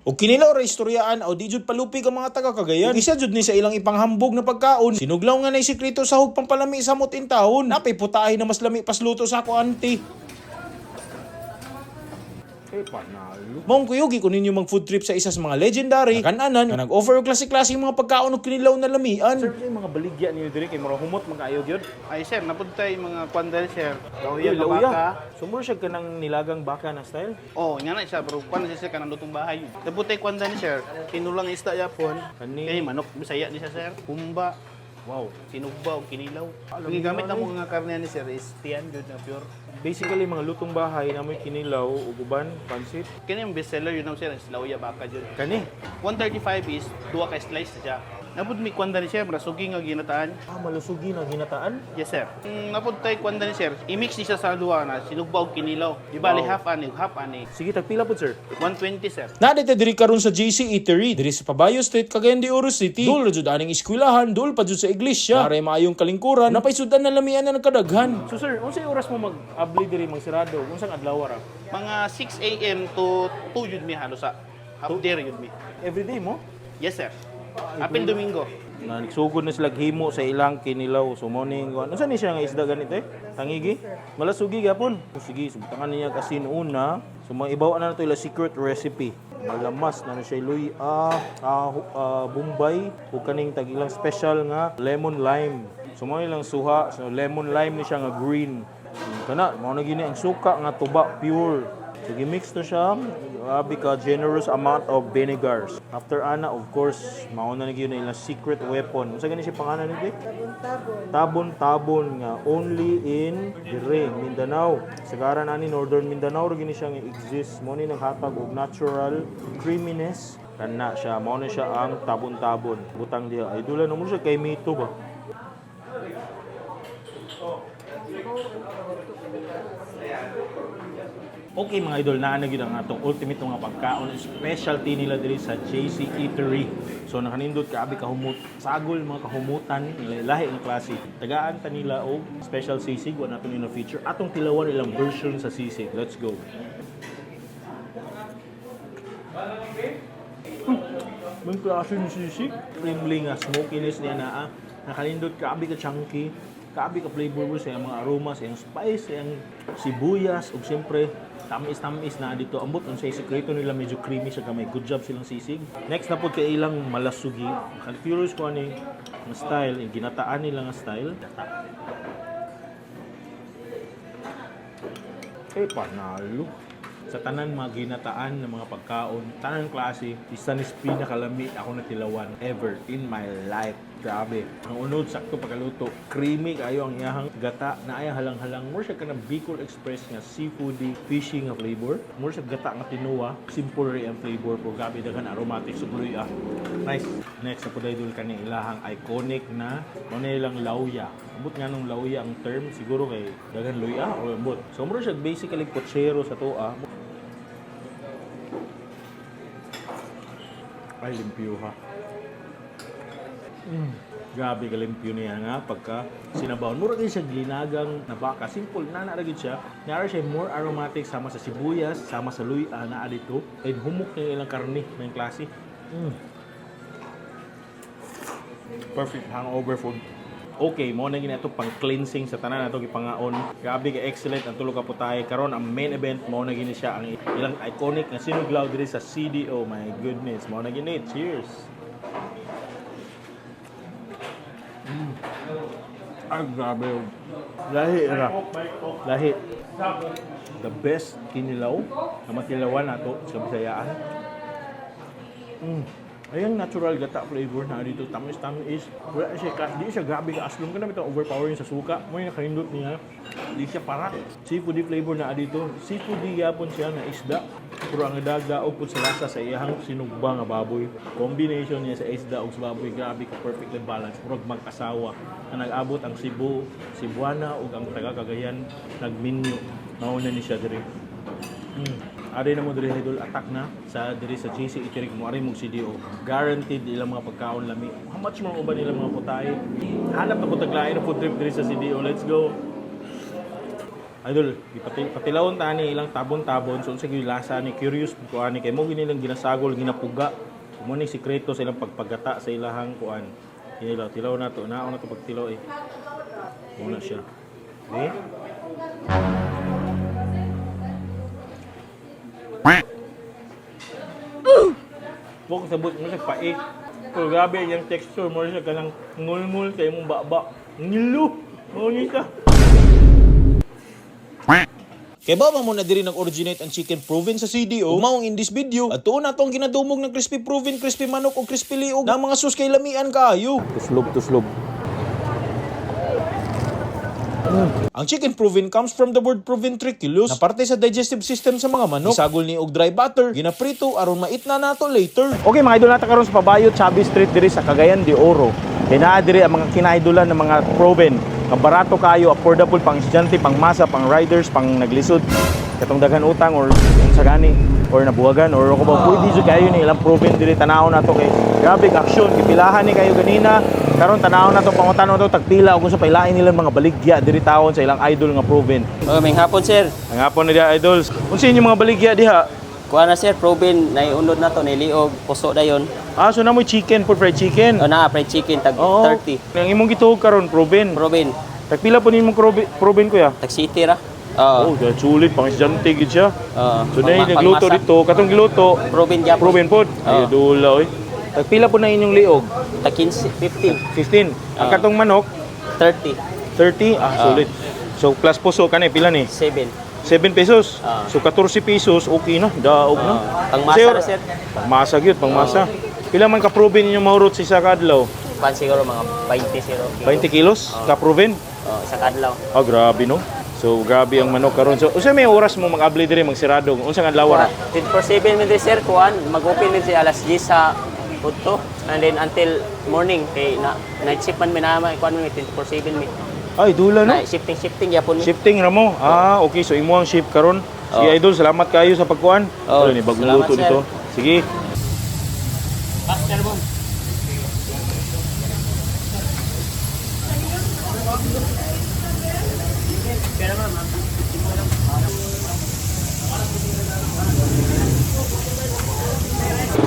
O kinilaw ra istoryaan o di jud palupi ka mga taga Cagayan. Isa jud ni sa ilang ipanghambog na pagkaon. Sinuglaw nga na sikreto sa hugpang palami sa mutin taon. Napay putahe na mas lami pasluto sa ako auntie. Panalo. Maong kuyugi ko ninyo mag food trip sa isa sa mga legendary kan-anan nga nag-offer og klase-klase mga pagkaon og kinilaw na lamian. Sir, yung mga baligya niyo diri kay mura humot magkaayo gyud. Ay sir, napuntay mga kwandal sir. Lauya Lauya ka baka. Sumuro siya ka ng nilagang baka na style. Oh, nga na siya, bro. Paano siya ka ng lutong bahay? Napuntay kwandal ni sir. Kinulang isda yapon. Kani. Kay manok, bisaya ni siya sir. Humba. Wow. Sinugba o kinilaw. Alam Ang gamit mo, na mga karne ni sir is tiyan jud na pure. Basically mga lutong bahay na may kinilaw, uguban, pansit. Kini yung bestseller yun ang sir, is lauya baka jud. Kani. 135 is duwa ka slice na siya. Napud mi kwanda ni sir, rasugi nga ginataan. Malusugi na ginataan. Yes sir. Napud tay kwanda ni sir, i-mix ni siya sa duwa na sinugba og kinilaw. Di bali Wow. half ani. Sige, tagpila po sir. 120 sir. Nadite diri karon sa JC Eatery diri sa Pabayo Street, Cagayan de Oro City. Dul ra jud aning eskwelahan, dul pa jud sa iglesia. Naray maayong kalingkuran, napay sudan na lamian na nagkadaghan. So sir, unsay oras mo mag-abli diri magsirado? Unsang adlaw ra? Mga 6 a.m. to 2 yun mi halos sa half day yun mi. Everyday mo? Yes sir. Apil Domingo. Na nagsugod na sila himo sa ilang kinilaw. So morning, ano saan ni siya nga isda ganito eh? Tangigi? Malasugi gapon. Sige, subukan niya kasin una. So mga ibaw na to ila secret recipe. Malamas na siya luya, bumbay, ug kaning tag ilang special nga lemon lime. So mga ilang suha, so lemon lime ni siya nga green. Kana, mao na gini ang suka nga tuba pure. So gimix to siya, grabe ka generous amount of vinegars. After ana, of course, mauna na gyud na ilang secret weapon. Unsa gani siya pangalan nito? Tabon-tabon nga only in dire Mindanao. Sagaran ani Northern Mindanao ra gini siya nga exist. Mo ni naghatag og natural creaminess. Kana siya, mao na siya ang tabon-tabon. Butang diha. Idolan mo siya kay mito ba? Okay mga idol, naanagid ang atong ultimate mga pagkaon, specialty nila diri sa JC Eatery. So nakanindot kaabi kahumot, sagol mga kahumutan, lahi ang klase. Tagaan ta nila og special sisig, wa nato nila feature. Atong tilawan ilang version sa sisig. Let's go. May klase ng sisig. Creamy nga, smokiness niya na nakanindot kaabi ka chunky. Kaabi ka flavor sa mga aroma, sa yung spice, sa yung sibuyas, ug siyempre tamis-tamis na dito. Ambot ang sa sekreto nila, medyo creamy siya, may good job silang sisig. Next na po kay ilang malasugi. Curious ko ani ang style, yung ginataan nila nga style. Panalo. Sa tanan mga ginataan ng mga pagkaon, tanan klase, isa ni pinakalami ako natilawan ever in my life. Grabe. Ang unod, sakto pagkaluto. Creamy kayo ang iyahang gata na ay halang-halang. More siya ka ng Bicol Express nga seafoody, fishy nga flavor. More siya gata nga tinuwa. Simple rin ang flavor. Pero grabe dagan aromatic. Sugloy Nice. Next na po dahil ka ng ilahang iconic na ilang lauya. Ambot nga nung lauya ang term. Siguro kay dagan luya o ambot. So more siya basically pochero sa toa. Ay, limpyo ha. Grabe kalimpyo niya nga pagka sinabawon. Mura din siya ginagang na baka. Simple na naragid siya. Nara siya more aromatic sama sa sibuyas, sama sa luya na dito. And humok niya ilang karne ng klase. Perfect hangover food. Okay, mo na ginato pang cleansing sa tanan nato gipangaon. Grabe ka excellent ang tulo ka putay. Karon ang main event mo na gini siya ang ilang iconic na sinuglaw diri sa CDO. My goodness, mo na gini. Cheers. Ay, grabe. Lahi ra. Lahi. The best kinilaw na matilawan nato sa Bisayaan. Ayang natural gata flavor na dito, tamis-tamis. Wala siya, di siya grabe ka aslong ka na ito overpowering sa suka. Mo yung nakalindot niya, di siya parat. Seafoody flavor na dito. Seafoody yapon siya na isda. Pero ang daga o sa lasa sa iyang sinugba nga baboy. Combination niya sa isda o sa baboy, grabe ka perfectly balanced. Pero mag-asawa na nag-abot ang Cebu, Cebuana o ang taga-Cagayan, nag-menu. Mauna ni siya diri. Ari na mo diri idol attack na sa diri sa JC Eatery mo ari mo CDO. Guaranteed ilang mga pagkaon lami. How much more uban ilang mga putay? Hanap na ko taglain na food trip diri sa CDO. Let's go. Idol, patilawon ta ni ilang tabon-tabon so unsa gyud lasa ni curious kuan ni kay mo ginilang ginasagol ginapuga. Mo ni sikreto sa ilang pagpagata sa ilahang kuan. Tilaw na to, naon na to pagtilaw eh. Muna siya. Okay? Bukod sabot mo siya pait. Pero grabe yung texture mo siya kanang ngul-ngul kay mong baba. Ngilo! Mo ni ka. Kaya ba mo na diri nag-originate ang chicken proven sa CDO? Umaong in this video, at tuon na itong ginadumog ng crispy proven, crispy manok o crispy liog na mga sus kay lamian kaayo. Tuslog. Ang chicken proven comes from the word proventriculus na parte sa digestive system sa mga manok. Isagol ni og dry butter, ginaprito aron mait na nato later. Okay mga idol, nata karon sa Pabayo Chubby Street diri sa Cagayan de Oro. Kaya naa diri ang mga kinaidolan ng mga proven. Kabarato kayo, affordable pang estudyante, pang masa, pang riders, pang naglisod. Katong daghan utang or kung sagani or nabuwagan or ako ba pwede jud kayo ni ilang proven diri tanaw na to kay grabe action gipilahan ni kayo ganina karon tanaw na to pangutan to tagpila ug kung sa pailain nila mga baligya diri taon sa ilang idol nga proven. May hapon sir. Ang hapon ni idols. Unsa inyo mga baligya diha? Kuha na sir, proven, naiunod na to, niliog, puso na yun. Ah, so na mo chicken for fried chicken. O na, fried chicken, tag Oo. 30. Ang imong gituog karon proven. Proven, Tagpila po nimong proven kuya? tag city ra. Oh, dahil sulit pang estudyante gid siya. So na nagluto pangmasa. dito, katong giluto, Proven gyapon. proven food. Ay dula oy. Tagpila po na inyong liog? Tag 15, 15, 15. Ang katong manok 30, 30. Sulit. So plus puso kanay pila ni? 7. 7 pesos. Ah. So 14 pesos okay na, daog na. Pangmasa na sir. Pangmasa gyud, pangmasa. Pila man ka proven inyong mahurot sa isa ka adlaw? Pan siguro mga 20 zero. 20 kilos ka proven? Sa kadlaw. Ah, grabe no. So grabe ang manok karon. So unsa may oras mo mag-abli diri magsirado? Unsa nga adlaw ra? 24/7 min sir, kuan, mag-open min siya alas 10 sa Puto. And then until morning kay night shift man minama kuan mi 24/7 mi. Ay, dula no. Shifting gyapon mi. Shifting ra mo. Ah, okay. So imo ang shift karon. Sige idol, salamat kayo sa pagkuan. Oh, Ni bagong salamat, luto sir. dito. Sige. Master boom.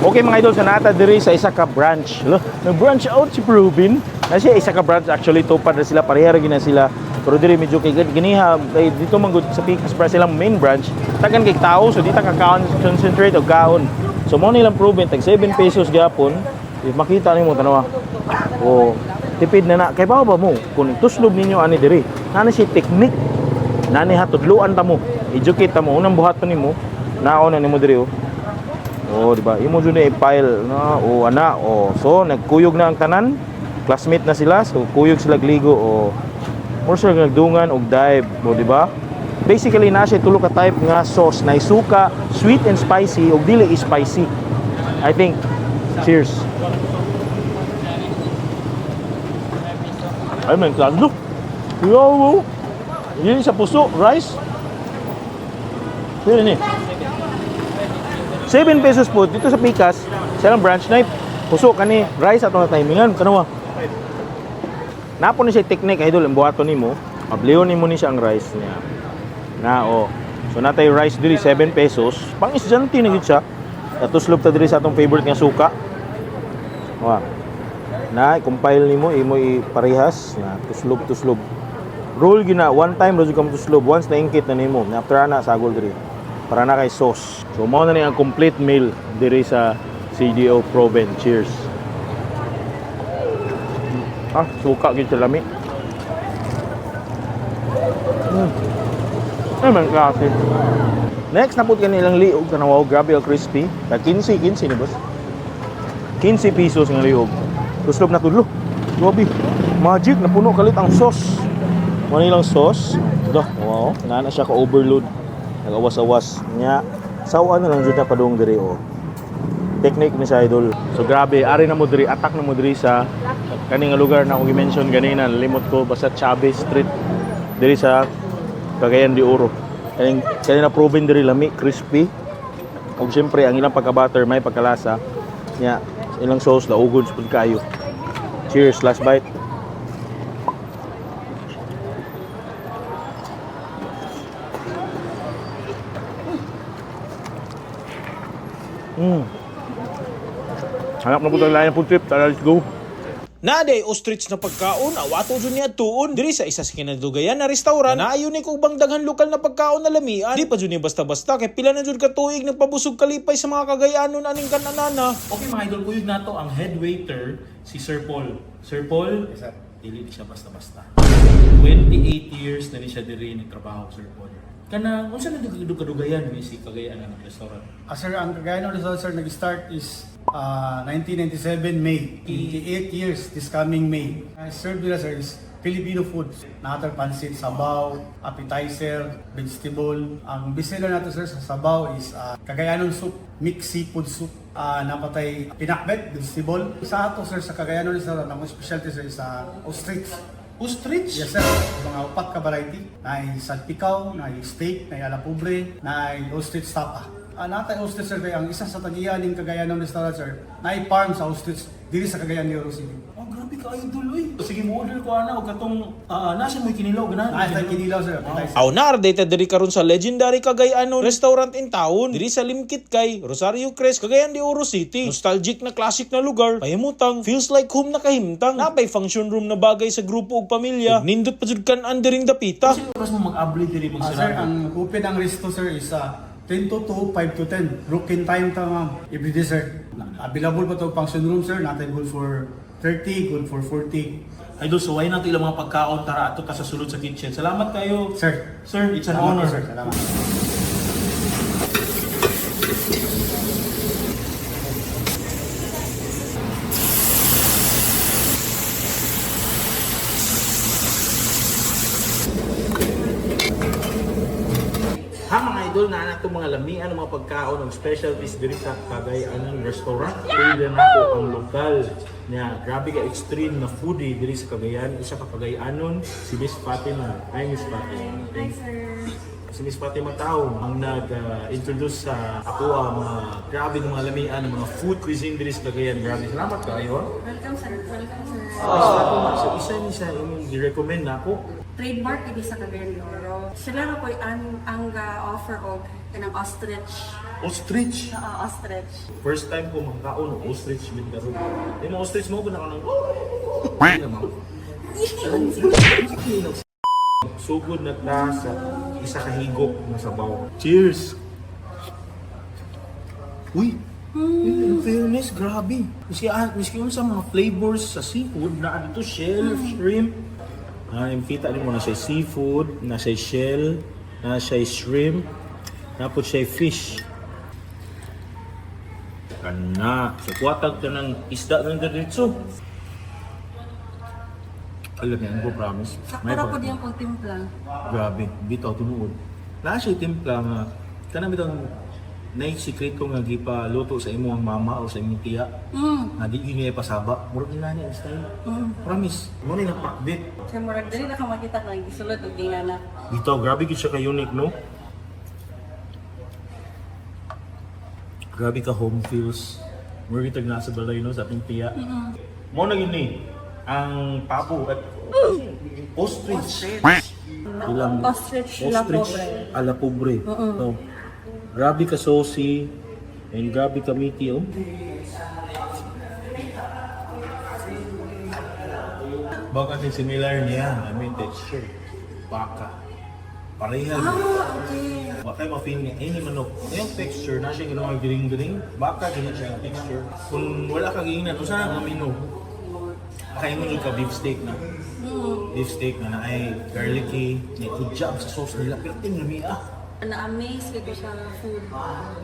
Okay mga idol, sa nata diri sa isa ka branch. Nag-branch out si Proven. Na siya isa ka branch actually tupad na sila pareha ra gina sila. Pero diri medyo kay ganiha dito man gud sa Picas para silang main branch. Tagan kay tao so di ta ka concentrate og kaon. So mo nilang Proven tag 7 pesos gyapon. If makita nimo tanawa. Oh, tipid na kay ba mo kung tuslob ninyo ani diri. Nana si technique. Nani hatudluan ta mo. Educate ta mo unang buhaton nimo. Naon na nimo diri oh. Oh, di ba? Imo jud na i-file na ana so nagkuyog na ang tanan. Classmate na sila, so kuyog sila gligo more sure nagdungan og dive, di ba? Basically na siya tulo ka type nga sauce na isuka, sweet and spicy og dili spicy. I think. Cheers. Ay man klaro. Yo. Yun sa puso, rice. Pwede ni. 7 pesos po dito sa Picas, silang branch knife. Puso kani rice atong timingan kanawa. Napo ni siya technique idol ang buhaton nimo. Mableo nimo ni siya ang rice niya. So natay rice diri 7 pesos. Pang estudyante na gid siya. Tuslob ta diri sa atong favorite nga suka. Na compile nimo imo iparehas na tuslob. Roll gina one time ra jud kam tuslob once na ingkit na nimo. After ana sagol diri. Para na kay sauce. So mao na ni ang complete meal diri sa CDO Proven. Cheers. Suka gid sa lami. Ay man klase. Next napud kanilang liog tanaw grabe ang crispy. 15 ni boss. 15 pesos nga liog. Tuslob na tudlo. Grabe. Magic napuno kalit ang sauce. Manilang sauce. Wow, na siya ka overload. Nag-awas-awas niya. Sawa na lang jud na padung diri Technique ni sa idol. So grabe, ari na mo diri, attack na mo diri sa kaning lugar na akong i-mention ganina, limot ko basta Chavez Street diri sa Cagayan de Oro. Kanina proven diri lami, crispy. Ug syempre ang ilang pagka-butter may pagkalasa. Nya, ilang sauce la ugod pud kayo. Cheers, last bite. Hanap na po tayo layan food trip. Tara, let's go. Naday ostrich na pagkaon, awato dyan niya tuon. Diri sa isa sa kinadugayan na restaurant, na ayon ni kong bangdagan lokal na pagkaon na lamian. Di pa dyan niya basta-basta, kay pila na dyan katuig nagpabusog kalipay sa mga Cagayan-anon aning kananana. Okay mga idol, kuyog na to ang head waiter, si Sir Paul. Sir Paul, dili siya basta-basta. 28 years na ni siya diri nagtrabaho, Sir Paul. Kana, kung saan nagdugadugayan ni si Kagay-anon Restaurant? Sir, ang Cagayan-anon Restaurant, sir, nag-start is 1997 May. 28 years this coming May. Served nila, sir, is Filipino food. Natal pansit, sabaw, appetizer, vegetable. Ang bestseller nato, sir, sa sabaw is Cagayan-anon soup, mixed seafood soup. Napatay pinakbet, vegetable. Sa ato, sir, sa Cagayan-anon Restaurant, ang specialty, sir, is ostrich. Ostrich? Yes, sir. Mga upat ka variety. Na salpikaw, na steak, na alapubre, na ostrich tapa. Natay ostrich, sir, kaya ang isa sa tagiyan ng Cagayan-anon Restaurant, sir, na farm sa ostrich diri sa Cagayan de Oro City. Oh, grabe ka idol, oy. Sige, mo order ko ana og katong nasa mo kinilaw ganahan. Natay kinilaw, sir. Aw na diri karon sa legendary Cagayan-anon Restaurant in town. Diri sa Lim Kit Kai, Rosario Crest, Cagayan de Oro City. Nostalgic na classic na lugar, pahimutang, feels like home na kahimtang. Napay function room na bagay sa grupo ug pamilya. Ug nindot pa jud kan andering dapita. Kasi oras mo mag-abli diri Sir, magsarado. ang open ang resto, sir, is 10 to 2, 5 to 10. Broken time ta, ma'am. Every day, sir. Available pa to function room, sir. Natay good for 30, good for 40. Idol, so why nato ilang mga pagkaon tara ato ta sa sulod sa kitchen. Salamat kayo. Sir, Sir, it's an salamat honor. po, sir. Salamat. Ha mga idol, na itong mga lamian, mga pagkaon, ng specialties diri sa Kagay-anon Restaurant. Pwede na po ang lokal na grabe ka extreme na foodie diri sa Cagayan. Isa ka Kagay-anon, si Miss Fatima. Hi Miss Fatima. Hi, sir. Si Miss Fatima Tao ang nag-introduce sa ako ang mga grabe ng mga lamian, ng mga food cuisine diri sa Cagayan. Grabe, salamat kayo. Welcome, sir. Welcome, sir. Miss Fatima, so isa ni sa inyong i-recommend na ako. Trademark ini sa Cagayan de Oro. Sila na po ang offer og kanang ostrich. Ostrich. Ostrich. First time ko makakaon ng ostrich with karon. Yung mga ostrich mo ba na kanang sugod na ta sa isa ka higop na sabaw. Cheers! Uy! In fairness, grabe. Miski yun sa mga flavors sa seafood na dito, shell, shrimp. Yung kita rin mo na siya seafood, na siya shell, na siya shrimp, tapos siya fish. Kana. So, kuwatag ka ng isda ng diretso. Alam yan, ko promise. Sakura po din ang timpla. Grabe, bitaw tinuod. Na siya timpla nga, kanang bitang naisikret ko nga gipaluto sa imo ang mama o sa imong tiya. Na di yun niya pasaba. Murag nila niya ang style. Promise. Mo na yung pakbit. Kaya murag dali na ka makita ka gisulod og dingana. Bitaw, grabe gid siya ka-unique, no? Grabe ka home feels. Murag itag nasa balay, no? Sa ating tiya. Mo na yun eh. Ang papo at ostrich. Ilang Ostrich la pobre. ala pobre. So, grabe ka saucy and grabe ka meaty, oh. Baka din similar niya, I mean texture. Baka. Pareha. Okay. Baka ma-feel niya, any manok. Yung texture, na siya ginawa giring-giring. Baka ganyan siya yung texture. Kung wala kang iinan, kung saan ang amino, makaingon ka beef steak na. Beef steak na ay garlicky, may kudjab sa sauce nila. Pero tinami Na-amaze ko sa food.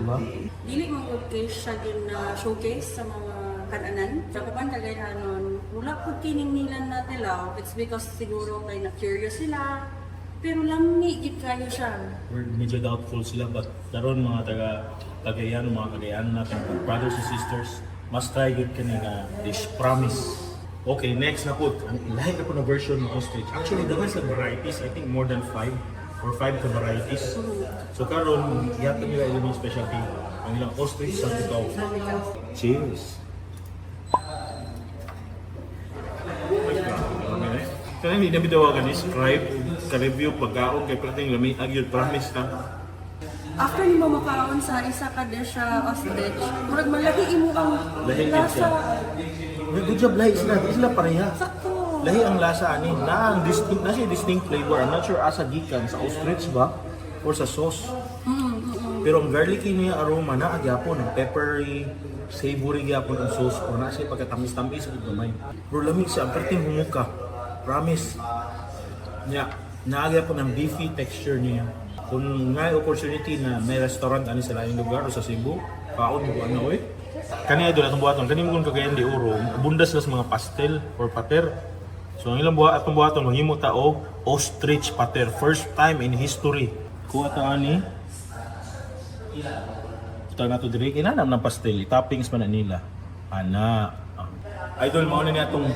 Diba? Dili mo ko siya din na showcase sa mga kananan. Sa kapan Cagayan-anon, wala po kininilan natin lang. It's because siguro kay na-curious sila. Pero lami, git kayo siya. We're medyo doubtful sila, but karon mga Cagayan, mga Cagayan natin, brothers and sisters, must try good kanina dish, promise. Okay, next na po, lahat na po na version ng ostrich. Actually, dagan sa varieties, I think more than 5 or 5 ka varieties. So karon, yata nila ilang specialty, ang ilang ostrich sa ikaw. Cheers! Kaya hindi na bitawagan, describe, ka-review, pagkaon, kay plating lami, agyod, promise na. after ni mo makaon sa isa ka dish sa ostrich, murag malaki imo ang Lahi lasa. Good job, lahi sila. Di sila pareha. Sakto. Lahi ang lasa ani. Na siya distinct flavor. I'm not sure asa gikan sa ostrich ba or sa sauce. Pero ang garlicky niya aroma na agyapon, ang peppery, savory gyapon ang sauce ko. Na siya pagkatamis-tamis ug gamay. Pero lamig siya, ang perting humuka. Promise. Nya, naagyapon ang beefy texture niya. Kung nga opportunity na may restaurant ani sa laing lugar o sa Cebu, kaon mo ano eh. Kani idol atong buhaton, kani mo kung Cagayan de Oro, abundas las mga pastel or pater. So ang ilang atong buhaton mahimo ta og ostrich pater, first time in history. Kuha ta ani. Ito na to diri kinanam ng pastel, toppings man na nila. Ana. Idol mao na ni atong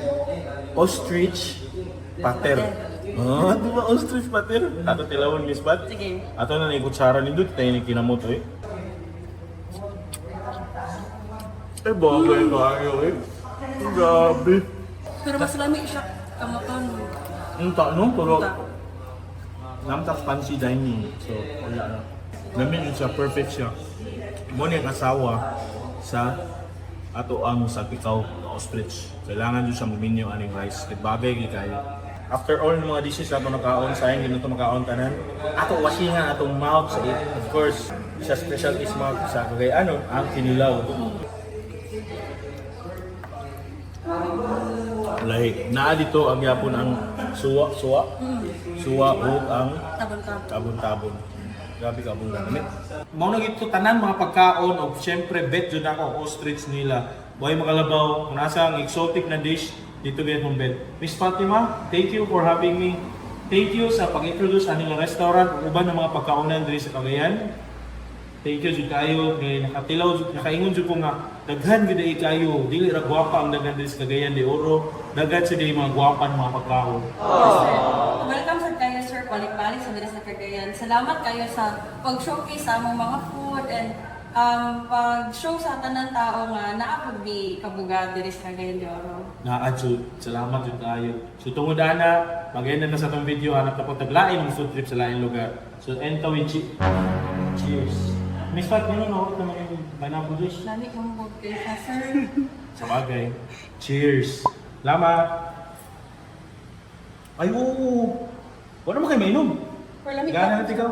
ostrich pater. Oh, di ba ostrich pater? Ato tilawon ni spot. Sige. Ato na ni kutsara ni dut tayo ni kinamot eh. Eh, bagay kayo eh. Grabe. Pero mas lami siya kamaton. Ang tanong, pero namtak fancy dining. So, wala na. Lamin siya, perfect siya. Mo niya kasawa sa ato ang sa pikaw na ostrich. Kailangan dyan siya maminyo aning rice. Kaya bagay kayo. After all ng mga dishes na ito nakaon, sayang din ito makaon tanan. Ato wasingan atong mouth sa it. Of course, sa specialty mouth sa Kagay-anon ang kinilaw. Like, naa dito ang yapon ang suwa o ang Tabon-tabon. tabon-tabon. Grabe ka abong gamit. Mao na gito tanan mga pagkaon o syempre bet jud ako ang ostrich nila. Buhay makalabaw, kung nasa ang exotic na dish dito gayud mong bet. Miss Fatima, thank you for having me. Thank you sa pag-introduce sa nilang restaurant ug uban ng mga pagkaonan diri sa Cagayan. Thank you jud kayo kay nakatilaw jud nakaingon jud ko nga daghan gid ay kayo dili ra gwapa ang daghan diri sa Cagayan de Oro, daghan sa dili mga gwapan mga pagkaon. Welcome sa kayo, sir. Balik-balik sa diri sa Cagayan. Salamat kayo sa pag-showcase sa among mga food and pag-show sa tanan tao nga naapod di kabuga diri sa Cagayan de Oro. Jud, salamat jud kayo. So tungod ana, mag-end na sa tong video hanap na po taglain ng food trip sa laing lugar. So end with cheers. Miss Fat, ano no? Ito naman yung pineapple dish. Lami kong bugay siya, sir. Sa bagay. Cheers. Salamat. Ay, oo. Wala naman kayo mainom. Pero lamig Gana natin ikaw.